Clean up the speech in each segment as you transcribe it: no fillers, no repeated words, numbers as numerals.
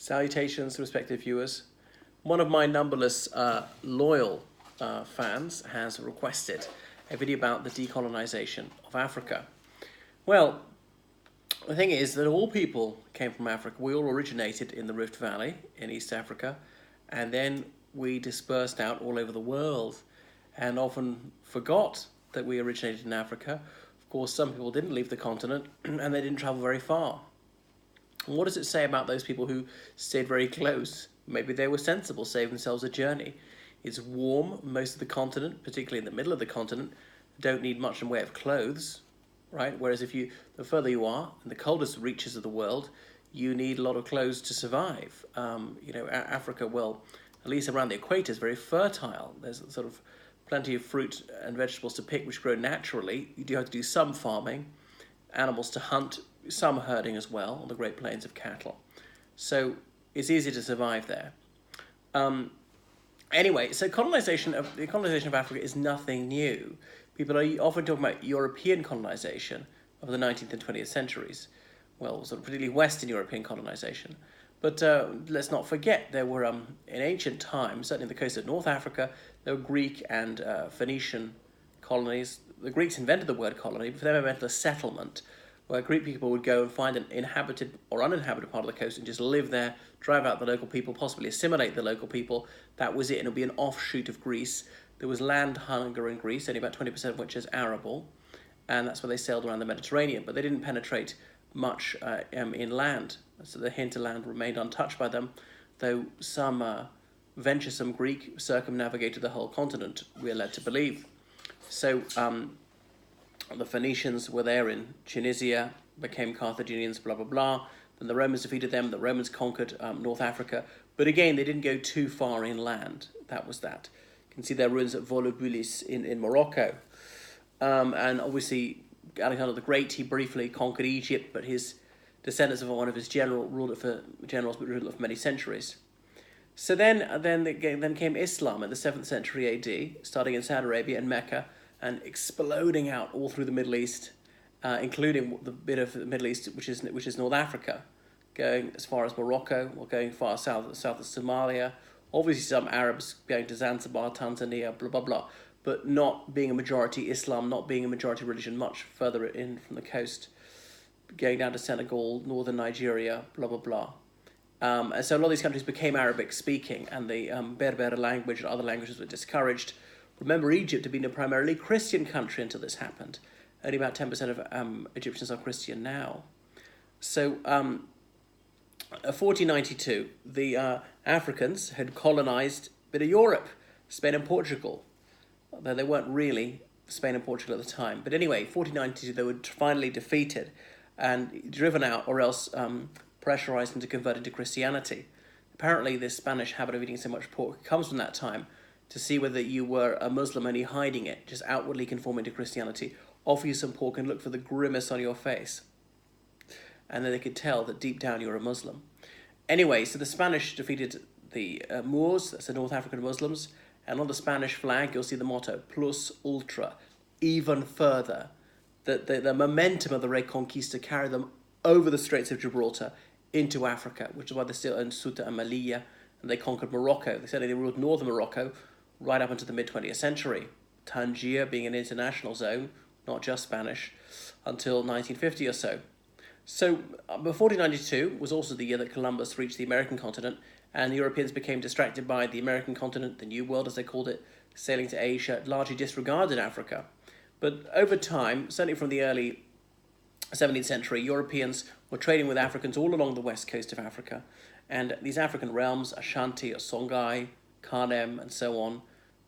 Salutations, respected viewers. One of my numberless loyal fans has requested a video about the decolonisation of Africa. Well, the thing is that all people came from Africa. We all originated in the Rift Valley in East Africa, and then we dispersed out all over the world and often forgot that we originated in Africa. Of course, some people didn't leave the continent and they didn't travel very far. And what does it say about those people who stayed very close? Maybe they were sensible, saved themselves a journey. It's warm, most of the continent, particularly in the middle of the continent, don't need much in way of clothes, right? Whereas the further you are, in the coldest reaches of the world, you need a lot of clothes to survive. Africa, well, at least around the equator, is very fertile. There's sort of plenty of fruit and vegetables to pick which grow naturally. You do have to do some farming, animals to hunt, some herding as well on the Great Plains of cattle. So it's easy to survive there. Anyway, so the colonization of Africa is nothing new. People are often talking about European colonization of the 19th and 20th centuries. Well, sort of particularly Western European colonization. But let's not forget there were, in ancient times, certainly on the coast of North Africa, there were Greek and Phoenician colonies. The Greeks invented the word colony, but for them it meant a settlement, where Greek people would go and find an inhabited or uninhabited part of the coast and just live there, drive out the local people, possibly assimilate the local people. That was it, and it would be an offshoot of Greece. There was land hunger in Greece, only about 20% of which is arable, and that's why they sailed around the Mediterranean, but they didn't penetrate much inland, so the hinterland remained untouched by them, though some venturesome Greek circumnavigated the whole continent, we are led to believe. So the Phoenicians were there in Tunisia, became Carthaginians, blah, blah, blah. Then the Romans defeated them. The Romans conquered North Africa. But again, they didn't go too far inland. That was that. You can see their ruins at Volubilis in Morocco. And obviously, Alexander the Great, he briefly conquered Egypt, but his descendants of one of his generals ruled it for many centuries. So then came Islam in the 7th century AD, starting in Saudi Arabia and Mecca, and exploding out all through the Middle East, including the bit of the Middle East which is North Africa, going as far as Morocco, or going far south of Somalia. Obviously some Arabs going to Zanzibar, Tanzania, blah, blah, blah, but not being a majority Islam, not being a majority religion much further in from the coast, going down to Senegal, northern Nigeria, blah, blah, blah. And so a lot of these countries became Arabic speaking, and the Berber language and other languages were discouraged. Remember, Egypt had been a primarily Christian country until this happened. Only about 10% of Egyptians are Christian now. So, 1492, the Africans had colonized a bit of Europe, Spain and Portugal, though they weren't really Spain and Portugal at the time. But anyway, 1492, they were finally defeated and driven out, or else pressurized into converting to Christianity. Apparently, this Spanish habit of eating so much pork comes from that time, to see whether you were a Muslim only hiding it, just outwardly conforming to Christianity, offer you some pork and look for the grimace on your face. And then they could tell that deep down you're a Muslim. Anyway, so the Spanish defeated the Moors, that's the North African Muslims, and on the Spanish flag you'll see the motto, plus ultra, even further. The momentum of the Reconquista carried them over the Straits of Gibraltar into Africa, which is why they still own Ceuta and Melilla, and they conquered Morocco. They said they ruled northern Morocco right up into the mid-20th century. Tangier being an international zone, not just Spanish, until 1950 or so. So, 1492 was also the year that Columbus reached the American continent, and Europeans became distracted by the American continent, the New World as they called it, sailing to Asia, largely disregarded Africa. But over time, certainly from the early 17th century, Europeans were trading with Africans all along the west coast of Africa, and these African realms, Ashanti or Songhai, Kanem, and so on,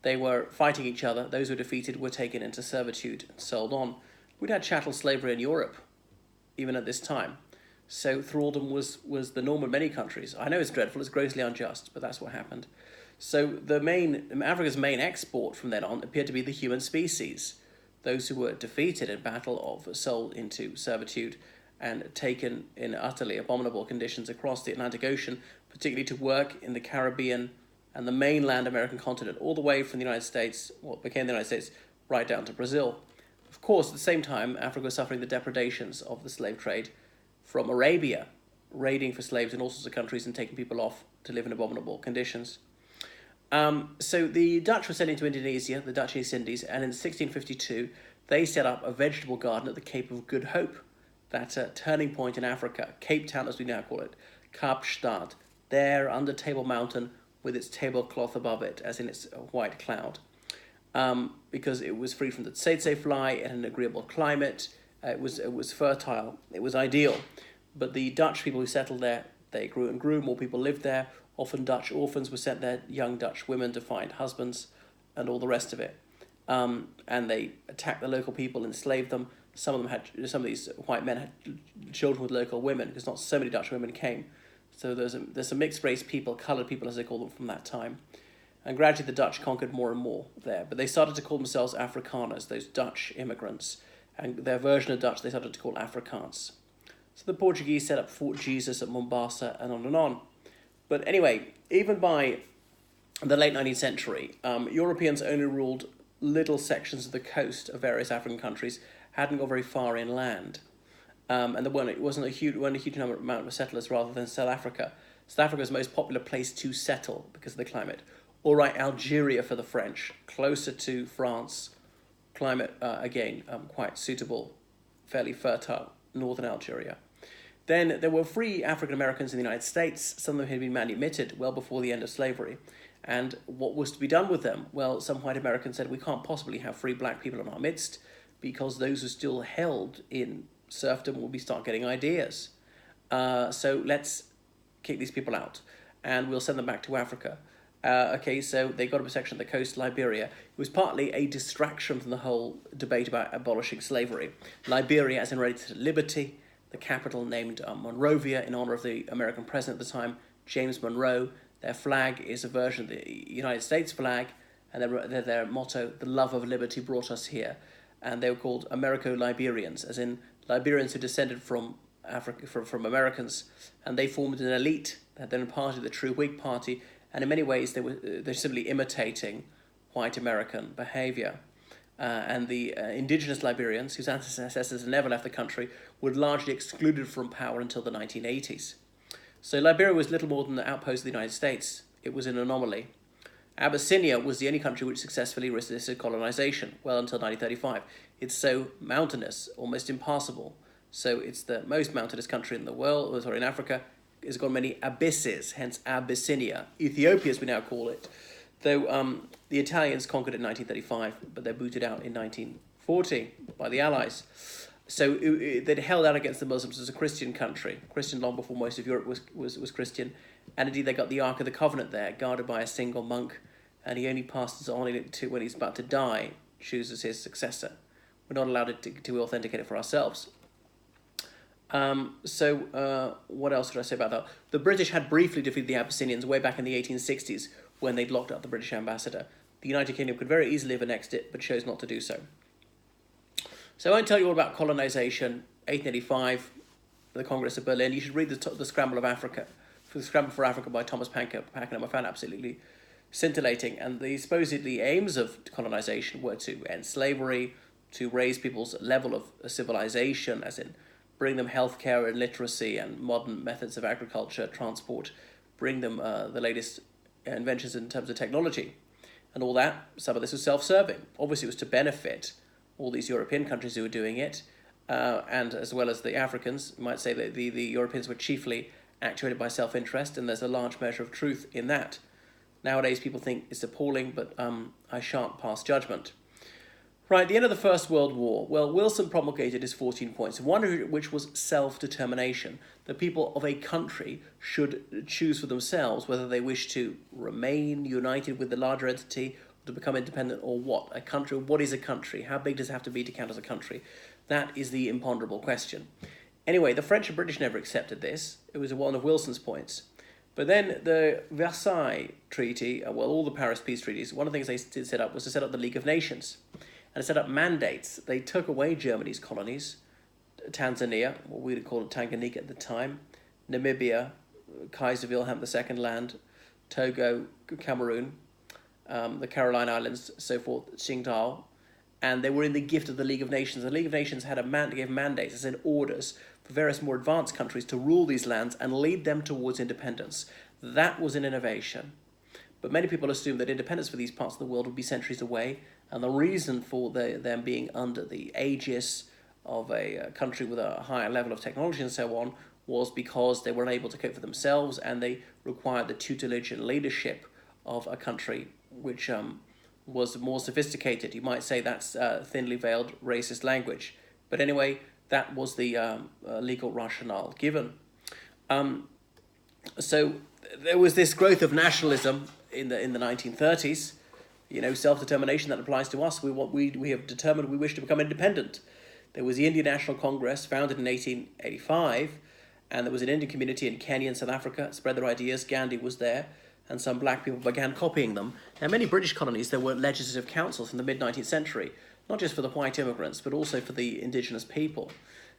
they were fighting each other. Those who were defeated were taken into servitude and sold on. We'd had chattel slavery in Europe, even at this time. So thraldom was the norm in many countries. I know it's dreadful, it's grossly unjust, but that's what happened. So Africa's main export from then on appeared to be the human species. Those who were defeated in battle or sold into servitude and taken in utterly abominable conditions across the Atlantic Ocean, particularly to work in the Caribbean and the mainland American continent, all the way from the United States, what became the United States, right down to Brazil. Of course, at the same time, Africa was suffering the depredations of the slave trade from Arabia, raiding for slaves in all sorts of countries and taking people off to live in abominable conditions. So the Dutch were sailing to Indonesia, the Dutch East Indies, and in 1652 they set up a vegetable garden at the Cape of Good Hope, that turning point in Africa, Cape Town as we now call it, Kaapstad, there under Table Mountain with its tablecloth above it, as in its white cloud. Because it was free from the tsetse fly, it had an agreeable climate, it was fertile, it was ideal. But the Dutch people who settled there, they grew and grew, more people lived there. Often Dutch orphans were sent there, young Dutch women to find husbands, and all the rest of it. And they attacked the local people, enslaved them. Some of these white men had children with local women, because not so many Dutch women came. So there's some mixed race people, coloured people as they call them from that time. And gradually the Dutch conquered more and more there. But they started to call themselves Afrikaners, those Dutch immigrants. And their version of Dutch they started to call Afrikaans. So the Portuguese set up Fort Jesus at Mombasa and on and on. But anyway, even by the late 19th century, Europeans only ruled little sections of the coast of various African countries, hadn't got very far inland. And there wasn't a huge amount of settlers rather than South Africa. South Africa was the most popular place to settle because of the climate. All right, Algeria for the French, closer to France, climate, again, quite suitable, fairly fertile, northern Algeria. Then there were free African Americans in the United States. Some of them had been manumitted well before the end of slavery. And what was to be done with them? Well, some white Americans said, we can't possibly have free black people in our midst because those who are still held in serfdom will start getting ideas. So let's kick these people out and we'll send them back to Africa. So they got a section of the coast, Liberia. It was partly a distraction from the whole debate about abolishing slavery. Liberia, as in related to liberty, the capital named Monrovia in honor of the American president at the time, James Monroe. Their flag is a version of the United States flag, and their motto, the love of liberty brought us here. And they were called Americo-Liberians, as in Liberians who descended from Africa, from Americans, and they formed an elite that then party, the True Whig Party, and in many ways they're simply imitating white American behavior. And the indigenous Liberians, whose ancestors never left the country, were largely excluded from power until the 1980s. So Liberia was little more than the outpost of the United States. It was an anomaly. Abyssinia was the only country which successfully resisted colonization, well until 1935. It's so mountainous, almost impassable. So it's the most mountainous country in the world, in Africa. It's got many abysses, hence Abyssinia. Ethiopia, as we now call it. Though the Italians conquered it in 1935, but they're booted out in 1940 by the Allies. So they'd held out against the Muslims as a Christian country, Christian long before most of Europe was Christian. And indeed, they got the Ark of the Covenant there, guarded by a single monk, and he only passes on it to when he's about to die, chooses his successor. We're not allowed to authenticate it for ourselves. What else would I say about that? The British had briefly defeated the Abyssinians way back in the 1860s when they'd locked up the British ambassador. The United Kingdom could very easily have annexed it, but chose not to do so. So I won't tell you all about colonization, 1885, the Congress of Berlin. You should read the Scramble of Africa, The Scramble for Africa by Thomas Pakenham. I found absolutely scintillating. And the supposedly aims of colonization were to end slavery, to raise people's level of civilization, as in bring them healthcare and literacy and modern methods of agriculture, transport, bring them the latest inventions in terms of technology and all that. Some of this was self-serving. Obviously, it was to benefit all these European countries who were doing it, and as well as the Africans. You might say that the Europeans were chiefly actuated by self-interest, and there's a large measure of truth in that. Nowadays, people think it's appalling, but I shan't pass judgment. Right, the end of the First World War. Well, Wilson promulgated his 14 points, one of which was self-determination. The people of a country should choose for themselves whether they wish to remain united with the larger entity, or to become independent, or what. A country, what is a country? How big does it have to be to count as a country? That is the imponderable question. Anyway, the French and British never accepted this. It was one of Wilson's points. But then the Versailles Treaty, all the Paris peace treaties, one of the things they did set up was to set up the League of Nations. And set up mandates. They took away Germany's colonies, Tanzania, what we would call Tanganyika at the time, Namibia, Kaiser Wilhelm II land, Togo, Cameroon, the Caroline Islands, so forth, Qingdao, and they were in the gift of the League of Nations. The League of Nations had gave mandates, as in orders, for various more advanced countries to rule these lands and lead them towards independence. That was an innovation. But many people assume that independence for these parts of the world would be centuries away, and the reason for them being under the aegis of a country with a higher level of technology and so on was because they were unable to cope for themselves, and they required the tutelage and leadership of a country which was more sophisticated. You might say that's thinly veiled racist language. But anyway, that was the legal rationale given. So there was this growth of nationalism in the 1930s. Self-determination that applies to us. We have determined we wish to become independent. There was the Indian National Congress, founded in 1885, and there was an Indian community in Kenya and South Africa, spread their ideas. Gandhi was there, and some black people began copying them. Now, in many British colonies, there were legislative councils in the mid-19th century, not just for the white immigrants, but also for the indigenous people.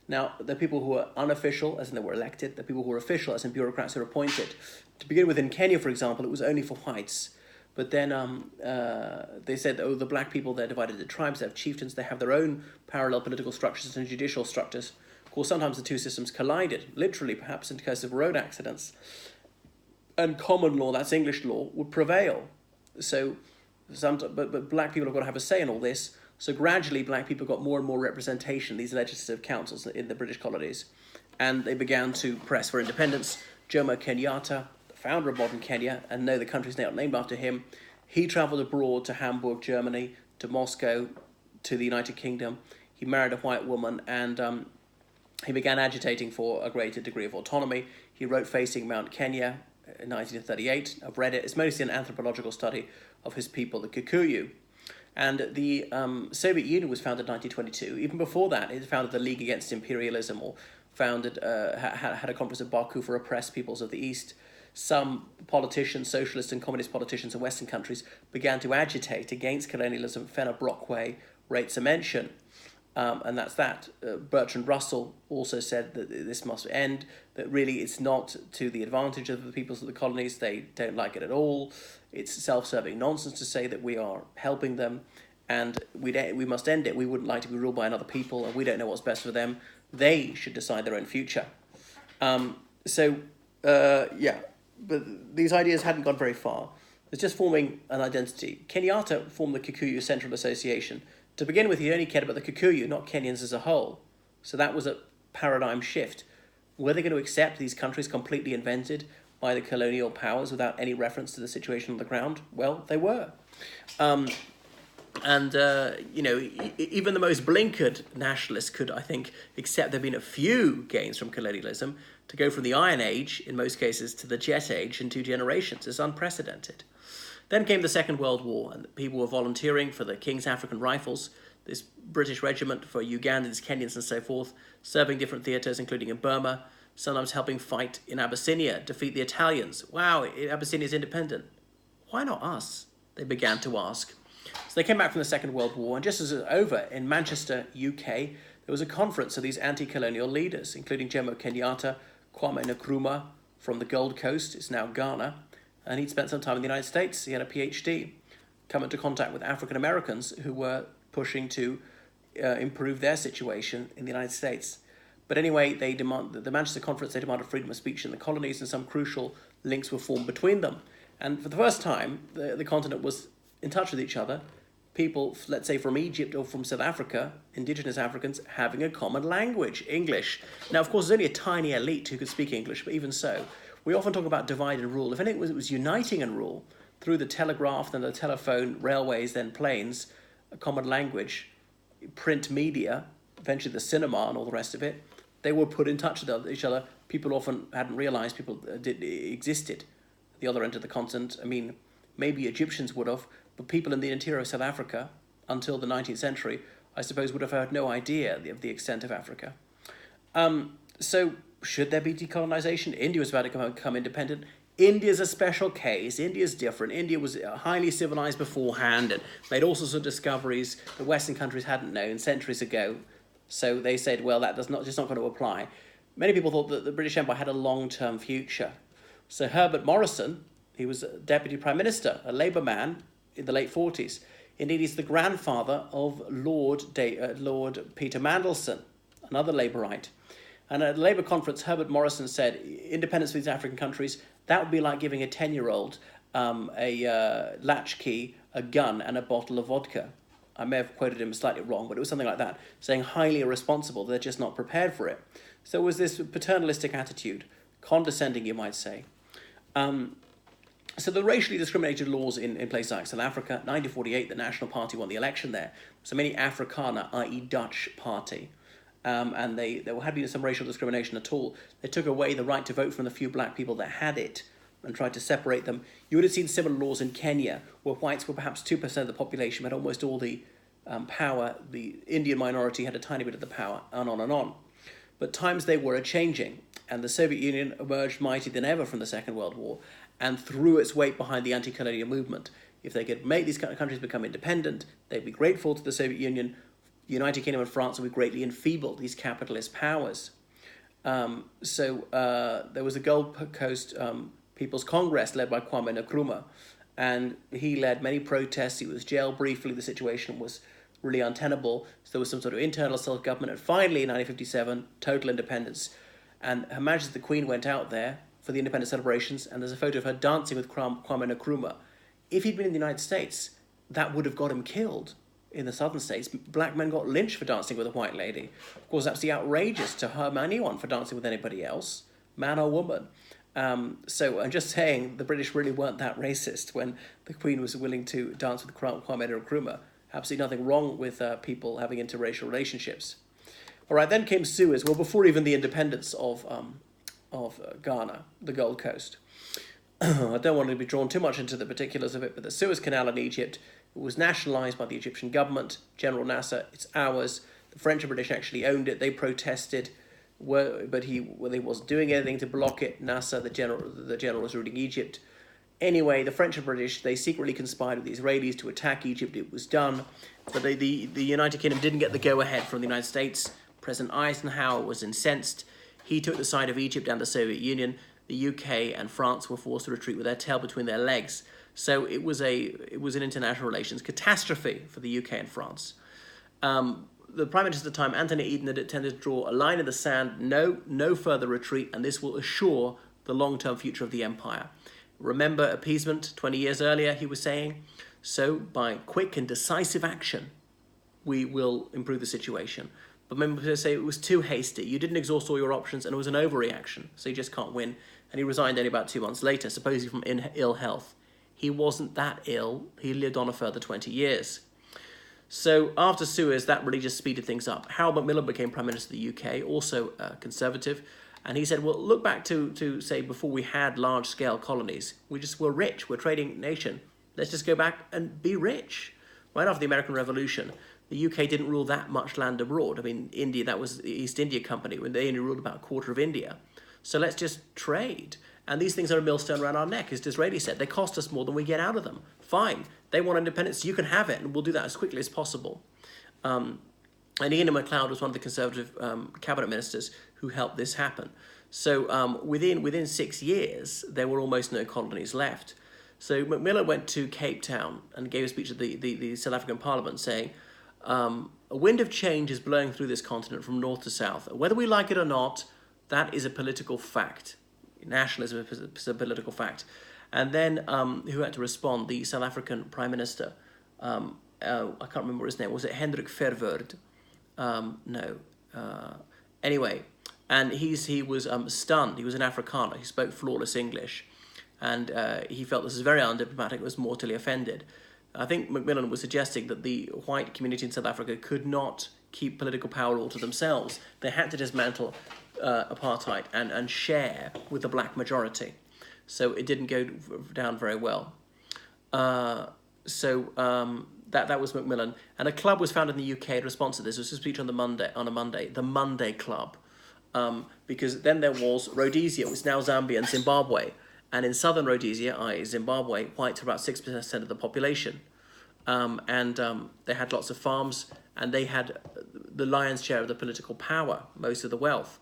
Now, the people who were unofficial, as in they were elected, the people who were official, as in bureaucrats who were appointed. To begin with, in Kenya, for example, it was only for whites. But then they said, the black people, they're divided into tribes, they have chieftains, they have their own parallel political structures and judicial structures. Of course, sometimes the two systems collided, literally, perhaps in case of road accidents. And common law, that's English law, would prevail. So, but black people have got to have a say in all this. So gradually, black people got more and more representation in these legislative councils in the British colonies. And they began to press for independence. Jomo Kenyatta, the founder of modern Kenya, and no, the country's now named after him, he travelled abroad to Hamburg, Germany, to Moscow, to the United Kingdom. He married a white woman, and he began agitating for a greater degree of autonomy. He wrote Facing Mount Kenya in 1938. I've read it. It's mostly an anthropological study of his people, the Kikuyu. And the Soviet Union was founded in 1922. Even before that, it founded the League Against Imperialism, or founded had a conference at Baku for oppressed peoples of the East. Some politicians, socialist and communist politicians in Western countries, began to agitate against colonialism. Fenner Brockway rates a mention. And that's that. Bertrand Russell also said that this must end, that really it's not to the advantage of the peoples of the colonies. They don't like it at all. It's self-serving nonsense to say that we are helping them, and we must end it. We wouldn't like to be ruled by another people, and we don't know what's best for them. They should decide their own future. But these ideas hadn't gone very far. It's just forming an identity. Kenyatta formed the Kikuyu Central Association. To begin with, he only cared about the Kikuyu, not Kenyans as a whole. So that was a paradigm shift. Were they going to accept these countries completely invented by the colonial powers without any reference to the situation on the ground? Well, they were. Even the most blinkered nationalists could, I think, accept there have been a few gains from colonialism. To go from the Iron Age, in most cases, to the Jet Age in 2 generations is unprecedented. Then came the Second World War, and people were volunteering for the King's African Rifles, this British regiment for Ugandans, Kenyans, and so forth, serving different theatres, including in Burma, sometimes helping fight in Abyssinia, defeat the Italians. Wow, Abyssinia's independent. Why not us? They began to ask. So they came back from the Second World War, and just as it was over, in Manchester, UK, there was a conference of these anti-colonial leaders, including Jomo Kenyatta, Kwame Nkrumah from the Gold Coast, it's now Ghana, and he'd spent some time in the United States. He had a PhD, come into contact with African Americans who were pushing to improve their situation in the United States. But anyway, the Manchester Conference, they demanded freedom of speech in the colonies, and some crucial links were formed between them. And for the first time, the continent was in touch with each other. People, let's say from Egypt or from South Africa, indigenous Africans, having a common language, English. Now, of course, there's only a tiny elite who could speak English, but even so, we often talk about divide and rule. If anything, it was uniting and rule through the telegraph, then the telephone, railways, then planes, a common language, print media, eventually the cinema and all the rest of it. They were put in touch with each other. People often hadn't realized people existed at the other end of the continent. I mean, maybe Egyptians would have, but people in the interior of South Africa, until the 19th century, I suppose would have had no idea of the extent of Africa. So should there be decolonisation? India was about to become independent. India's a special case. India's different. India was highly civilized beforehand and made all sorts of discoveries that Western countries hadn't known centuries ago. So they said, well, that's just not going to apply. Many people thought that the British Empire had a long-term future. So Herbert Morrison, he was a deputy prime minister, a Labour man in the late 40s. Indeed, he's the grandfather of Lord Peter Mandelson, another Labourite. And at the Labour conference, Herbert Morrison said, independence for these African countries, that would be like giving a 10-year-old a latchkey, a gun, and a bottle of vodka. I may have quoted him slightly wrong, but it was something like that, saying highly irresponsible, they're just not prepared for it. So it was this paternalistic attitude, condescending, you might say. So the racially discriminated laws in places like South Africa, 1948, the National Party won the election there. So many Afrikaner, i.e. Dutch party, and there had been some racial discrimination at all. They took away the right to vote from the few black people that had it and tried to separate them. You would have seen similar laws in Kenya, where whites were perhaps 2% of the population, but almost all the power. The Indian minority had a tiny bit of the power, and on and on. But times they were a-changing, and the Soviet Union emerged mightier than ever from the Second World War and threw its weight behind the anti-colonial movement. If they could make these countries become independent, they'd be grateful to the Soviet Union. The United Kingdom and France would be greatly enfeebled, these capitalist powers. So there was a Gold Coast People's Congress led by Kwame Nkrumah, and he led many protests. He was jailed briefly. The situation was really untenable. So there was some sort of internal self-government, and finally in 1957, total independence. And Her Majesty the Queen went out there for the independence celebrations, and there's a photo of her dancing with Kwame Nkrumah. If he'd been in the United States, that would have got him killed. In the southern states, black men got lynched for dancing with a white lady. Of course, that's outrageous to harm anyone for dancing with anybody else, man or woman. So I'm just saying, the British really weren't that racist when the Queen was willing to dance with Kwame Nkrumah. Absolutely nothing wrong with people having interracial relationships. All right, then came Suez. Well, before even the independence of Ghana, the Gold Coast. I don't want to be drawn too much into the particulars of it, but the Suez Canal in Egypt was nationalised by the Egyptian government. General Nasser, it's ours. The French and British actually owned it. They protested, but they wasn't doing anything to block it. Nasser, the general was ruling Egypt. Anyway, the French and British, they secretly conspired with the Israelis to attack Egypt. It was done, but the United Kingdom didn't get the go-ahead from the United States. President Eisenhower was incensed. He took the side of Egypt and the Soviet Union. The UK and France were forced to retreat with their tail between their legs. So it was an international relations catastrophe for the UK and France. The Prime Minister at the time, Anthony Eden, had intended to draw a line in the sand, no further retreat, and this will assure the long-term future of the empire. Remember appeasement 20 years earlier, he was saying. So by quick and decisive action, we will improve the situation. But remember to say it was too hasty. You didn't exhaust all your options, and it was an overreaction, so you just can't win. And he resigned only about 2 months later, supposedly from ill health. He wasn't that ill. He lived on a further 20 years. So after Suez, that really just speeded things up. Harold Macmillan became Prime Minister of the UK, also conservative. And he said, well, look back to say, before we had large-scale colonies, we just were rich. We're a trading nation. Let's just go back and be rich. Right after the American Revolution, the UK didn't rule that much land abroad. I mean, India, that was the East India Company, when they only ruled about a quarter of India. So let's just trade. And these things are a millstone around our neck, as Disraeli said. They cost us more than we get out of them. Fine. They want independence. You can have it, and we'll do that as quickly as possible. And Ian MacLeod was one of the Conservative cabinet ministers who helped this happen. So within 6 years, there were almost no colonies left. So Macmillan went to Cape Town and gave a speech at the South African Parliament saying, a wind of change is blowing through this continent from north to south. Whether we like it or not, that is a political fact. Nationalism is a political fact. And then who had to respond? The South African Prime Minister. I can't remember his name. Was it Hendrik Verwoerd? No. Anyway, and he was stunned. He was an Afrikaner. He spoke flawless English. And he felt this was very undiplomatic, was mortally offended. I think Macmillan was suggesting that the white community in South Africa could not keep political power all to themselves. They had to dismantle apartheid and share with the black majority. So it didn't go down very well. That was Macmillan. And a club was founded in the UK in response to this. It was a speech on a Monday, the Monday Club. Because then there was Rhodesia, which is now Zambia and Zimbabwe. And in southern Rhodesia, i.e. Zimbabwe, whites are about 6% of the population. They had lots of farms, and they had the lion's share of the political power, most of the wealth.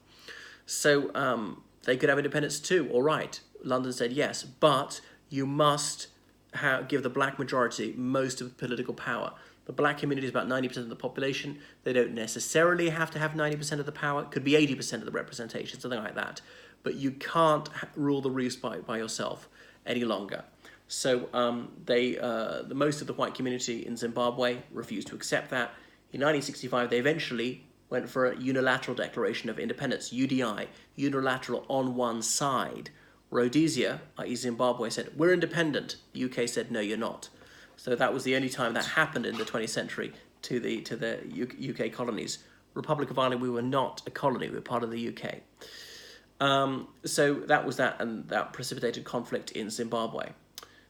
So they could have independence too, all right. London said yes, but you must give the black majority most of the political power. The black community is about 90% of the population. They don't necessarily have to have 90% of the power. It could be 80% of the representation, something like that. But you can't rule the roost by yourself any longer. So the most of the white community in Zimbabwe refused to accept that. In 1965, they eventually went for a unilateral declaration of independence, UDI, unilateral on one side. Rhodesia, i.e. Zimbabwe, said, we're independent. The UK said, no, you're not. So that was the only time that happened in the 20th century to the UK colonies. Republic of Ireland, we were not a colony, we were part of the UK. So that was that, and that precipitated conflict in Zimbabwe.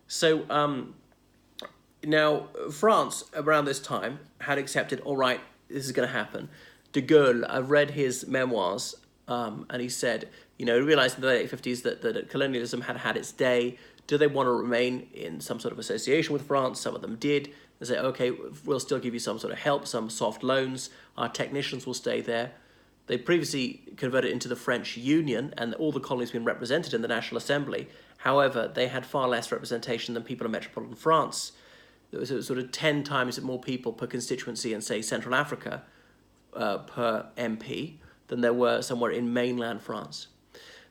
So now France, around this time, had accepted, all right, this is going to happen. De Gaulle, I've read his memoirs, and he said, you know, realized in the late 50s that colonialism had had its day. Do they want to remain in some sort of association with France? Some of them did. They said, okay, we'll still give you some sort of help, some soft loans. Our technicians will stay there. They previously converted into the French Union, and all the colonies been represented in the National Assembly. However, they had far less representation than people in metropolitan France. There was sort of 10 times more people per constituency in, say, Central Africa per MP than there were somewhere in mainland France.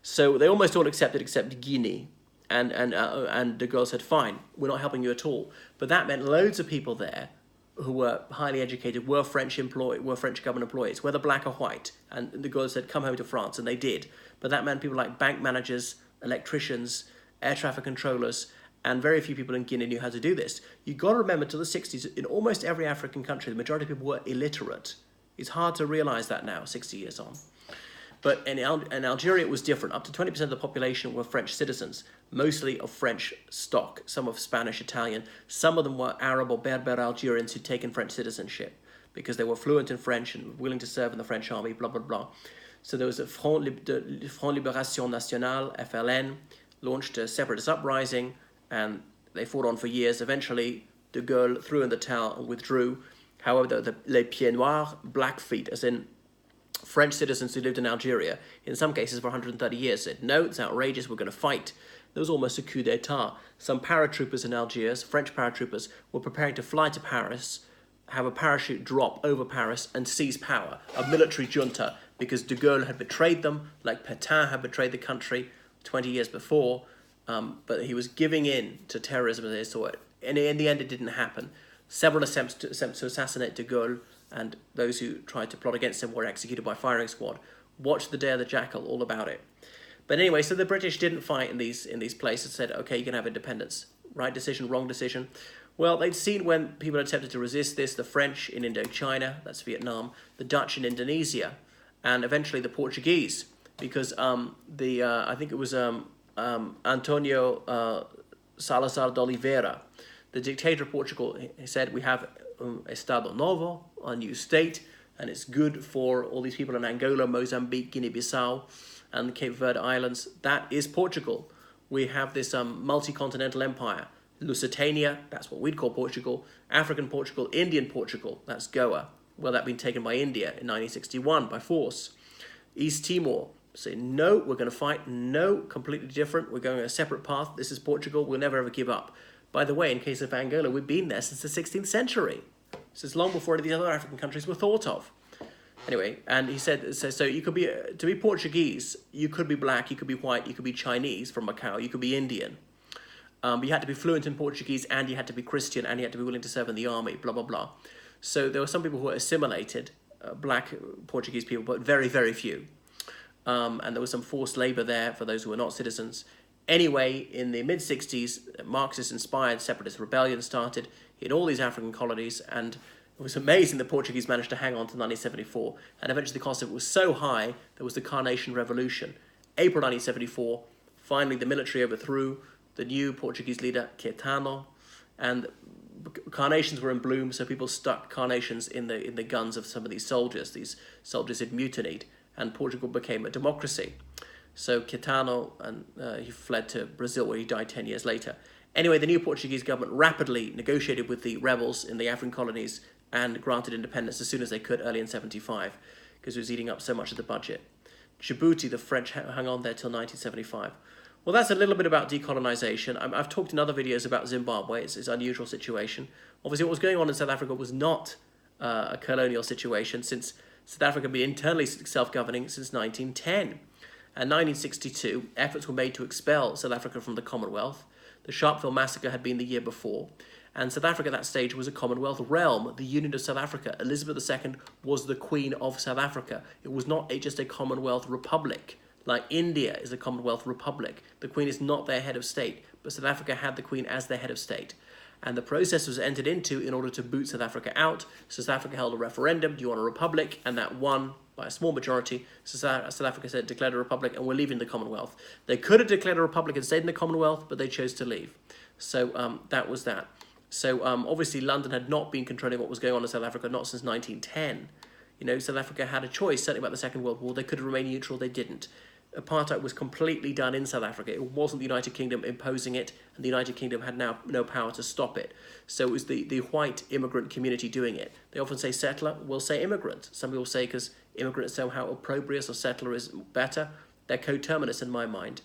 So they almost all accepted except Guinea. And de Gaulle said, fine, we're not helping you at all. But that meant loads of people there who were highly educated, were French government employees, whether black or white. And de Gaulle said, come home to France, and they did. But that meant people like bank managers, electricians, air traffic controllers, and very few people in Guinea knew how to do this. You've got to remember, till the 60s, in almost every African country, the majority of people were illiterate. It's hard to realize that now, 60 years on. But in Algeria, it was different. Up to 20% of the population were French citizens, mostly of French stock, some of Spanish, Italian. Some of them were Arab or Berber Algerians who'd taken French citizenship because they were fluent in French and willing to serve in the French army, blah, blah, blah. So there was a Front Libération Nationale, FLN, launched a separatist uprising, and they fought on for years. Eventually, de Gaulle threw in the towel and withdrew. However, the Les Pieds Noirs, Blackfeet, as in French citizens who lived in Algeria, in some cases for 130 years, said, no, it's outrageous, we're going to fight. There was almost a coup d'etat. Some paratroopers in Algiers, French paratroopers, were preparing to fly to Paris, have a parachute drop over Paris and seize power, a military junta, because de Gaulle had betrayed them, like Pétain had betrayed the country 20 years before, but he was giving in to terrorism as they saw it. And in the end, it didn't happen. Several attempts to assassinate de Gaulle, and those who tried to plot against him were executed by firing squad. Watch The Day of the Jackal, all about it. But anyway, so the British didn't fight in these places, said, okay, you can have independence. Right decision, wrong decision. Well, they'd seen when people attempted to resist this, the French in Indochina, that's Vietnam, the Dutch in Indonesia, and eventually the Portuguese, because I think it was Antonio Salazar de Oliveira, the dictator of Portugal. He said, we have Estado Novo, a new state, and it's good for all these people in Angola, Mozambique, Guinea-Bissau, and the Cape Verde Islands. That is Portugal. We have this multi-continental empire. Lusitania, that's what we'd call Portugal. African Portugal, Indian Portugal, that's Goa. Well, that had been taken by India in 1961 by force. East Timor, say, no, we're going to fight. No, completely different. We're going a separate path. This is Portugal. We'll never ever give up. By the way, in case of Angola, we've been there since the 16th century. Since long before any of the other African countries were thought of. Anyway, and he said, so you could be, to be Portuguese, you could be black, you could be white, you could be Chinese from Macau, you could be Indian. But you had to be fluent in Portuguese, and you had to be Christian, and you had to be willing to serve in the army, blah, blah, blah. So there were some people who were assimilated, black Portuguese people, but very, very few. And there was some forced labor there for those who were not citizens. Anyway, in the mid-60s, Marxist-inspired separatist rebellion started in all these African colonies, and it was amazing the Portuguese managed to hang on to 1974. And eventually the cost of it was so high, there was the Carnation Revolution. April 1974, finally the military overthrew the new Portuguese leader, Caetano, and carnations were in bloom, so people stuck carnations in the guns of some of these soldiers. These soldiers had mutinied, and Portugal became a democracy. So Caetano, and he fled to Brazil, where he died 10 years later. Anyway, the new Portuguese government rapidly negotiated with the rebels in the African colonies and granted independence as soon as they could, early in 75, because it was eating up so much of the budget. Djibouti, the French hung on there till 1975. Well, that's a little bit about decolonisation. I've talked in other videos about Zimbabwe. It's an unusual situation. Obviously, what was going on in South Africa was not a colonial situation, since South Africa had been internally self-governing since 1910. And 1962, efforts were made to expel South Africa from the Commonwealth. The Sharpeville massacre had been the year before. And South Africa at that stage was a Commonwealth realm, the Union of South Africa. Elizabeth II was the Queen of South Africa. It was not just a Commonwealth republic. Like India is a Commonwealth republic. The Queen is not their head of state, but South Africa had the Queen as their head of state. And the process was entered into in order to boot South Africa out. South Africa held a referendum, do you want a republic? And that won by a small majority. So South Africa said, declared a republic, and we're leaving the Commonwealth. They could have declared a republic and stayed in the Commonwealth, but they chose to leave. So that was that. So obviously London had not been controlling what was going on in South Africa, not since 1910. You know, South Africa had a choice, certainly about the Second World War. They could have remained neutral, they didn't. Apartheid was completely done in South Africa. It wasn't the United Kingdom imposing it, and the United Kingdom had now no power to stop it. So it was the white immigrant community doing it. They often say settler, we'll say immigrant. Some people say because immigrant is somehow opprobrious or settler is better. They're coterminous in my mind.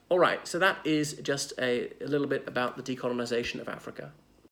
All right, so that is just a little bit about the decolonisation of Africa.